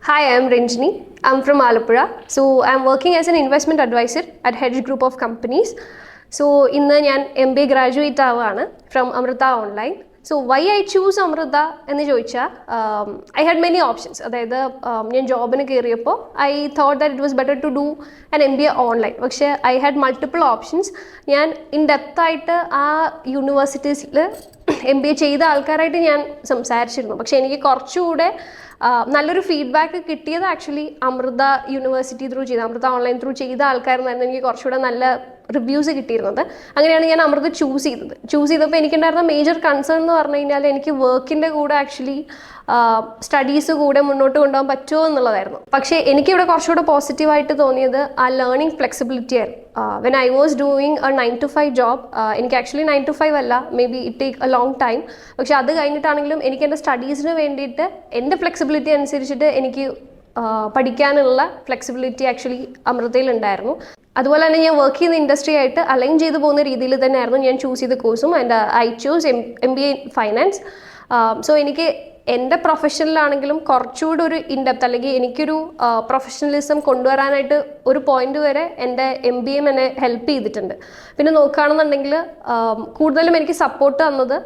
Hi, I am Renjini. I'm from Alapura. So I'm working as an investment advisor at Hedge Group of Companies. So ഇന്ന് ഞാൻ MBA graduate ആവാണ് from Amrita Online. So why I choose Amrita എന്ന് ചോദിച്ചാൽ I had many options. അതായത് ഞാൻ ജോബിന് കയറിയപ്പോൾ I thought that it was better to do an MBA online. പക്ഷേ I had multiple options. ഞാൻ ഇൻ ഡെപ്ത് ആയിട്ട് ആ യൂണിവേഴ്സിറ്റീസിൽ MBA ചെയ്ത ആൾക്കാരായിട്ട് ഞാൻ സംസാരിച്ചിരുന്നു. പക്ഷേ എനിക്ക് കുറച്ചുകൂടെ നല്ലൊരു ഫീഡ്ബാക്ക് കിട്ടിയത് ആക്ച്വലി അമൃത യൂണിവേഴ്സിറ്റി ത്രൂ ചെയ്ത അമൃത ഓൺലൈൻ ത്രൂ ചെയ്ത ആൾക്കാരെന്നായിരുന്നു എനിക്ക് കുറച്ചുകൂടെ നല്ല റിവ്യൂസ് കിട്ടിയിരുന്നത്. അങ്ങനെയാണ് ഞാൻ അമൃത ചൂസ് ചെയ്തപ്പോൾ എനിക്കുണ്ടായിരുന്ന മേജർ കൺസേൺ എന്ന് പറഞ്ഞു കഴിഞ്ഞാൽ എനിക്ക് വർക്കിൻ്റെ കൂടെ ആക്ച്വലി സ്റ്റഡീസ് കൂടെ മുന്നോട്ട് കൊണ്ടുപോകാൻ പറ്റുമോ എന്നുള്ളതായിരുന്നു. പക്ഷേ എനിക്കിവിടെ കുറച്ചുകൂടെ പോസിറ്റീവായിട്ട് തോന്നിയത് ആ ലേണിംഗ് ഫ്ലെക്സിബിലിറ്റി ആയിരുന്നു. When I was doing A 9 to 5 job, എനിക്ക് ആക്ച്വലി 9 to 5 അല്ല, may be it take A long time. പക്ഷെ അത് കഴിഞ്ഞിട്ടാണെങ്കിലും എനിക്ക് എൻ്റെ സ്റ്റഡീസിന് വേണ്ടിയിട്ട് എൻ്റെ ഫ്ലെക്സിബിലിറ്റി അനുസരിച്ചിട്ട് എനിക്ക് പഠിക്കാനുള്ള ഫ്ലെക്സിബിലിറ്റി ആക്ച്വലി അമൃതയിൽ ഉണ്ടായിരുന്നു. അതുപോലെ തന്നെ ഞാൻ വർക്ക് ചെയ്യുന്ന ഇൻഡസ്ട്രി ആയിട്ട് അലൈൻ ചെയ്തു പോകുന്ന രീതിയിൽ തന്നെയായിരുന്നു ഞാൻ ചൂസ് ചെയ്ത കോഴ്സും. And I choose MBA in finance. So എനിക്ക് എൻ്റെ പ്രൊഫഷനിലാണെങ്കിലും കുറച്ചുകൂടി ഒരു ഇൻഡെപ്ത് അല്ലെങ്കിൽ എനിക്കൊരു പ്രൊഫഷണലിസം കൊണ്ടുവരാനായിട്ട് ഒരു പോയിന്റ് വരെ എൻ്റെ MBA എന്നെ ഹെൽപ്പ് ചെയ്തിട്ടുണ്ട്. പിന്നെ നോക്കുകയാണെന്നുണ്ടെങ്കിൽ കൂടുതലും എനിക്ക് സപ്പോർട്ട് തന്നത്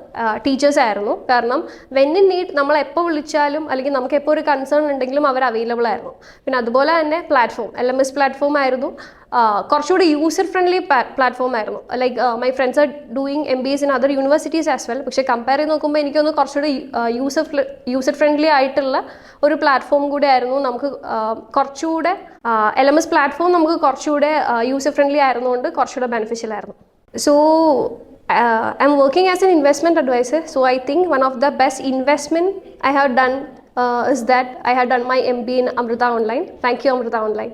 ടീച്ചേഴ്സ് ആയിരുന്നു. കാരണം വെൻ ഇൻ നീഡ് നമ്മൾ എപ്പോൾ വിളിച്ചാലും അല്ലെങ്കിൽ നമുക്ക് എപ്പോൾ ഒരു കൺസേൺ ഉണ്ടെങ്കിലും അവർ അവൈലബിൾ ആയിരുന്നു. പിന്നെ അതുപോലെ തന്നെ പ്ലാറ്റ്ഫോം LMS പ്ലാറ്റ്ഫോം ആയിരുന്നു. കുറച്ചുകൂടി യൂസർ ഫ്രണ്ട്ലി പ്ലാറ്റ്ഫോം ആയിരുന്നു. Like my friends are doing MBAs in other universities as well. പക്ഷേ കമ്പയർ ചെയ്ത് നോക്കുമ്പോൾ എനിക്കൊന്ന് കുറച്ചുകൂടി യൂസർ ഫ്രണ്ട്ലി ആയിട്ടുള്ള ഒരു പ്ലാറ്റ്ഫോം കൂടെ ആയിരുന്നു. നമുക്ക് കുറച്ചുകൂടെ LMS പ്ലാറ്റ്ഫോം നമുക്ക് കുറച്ചുകൂടെ യൂസർ ഫ്രണ്ട്ലി ആയിരുന്നുകൊണ്ട് കുറച്ചുകൂടെ ബെനിഫിഷ്യൽ ആയിരുന്നു. So I am working as an investment adviser. So I think one of the best investment I have done is that I have done my MBA in Amrita Online. Thank you, Amrita Online.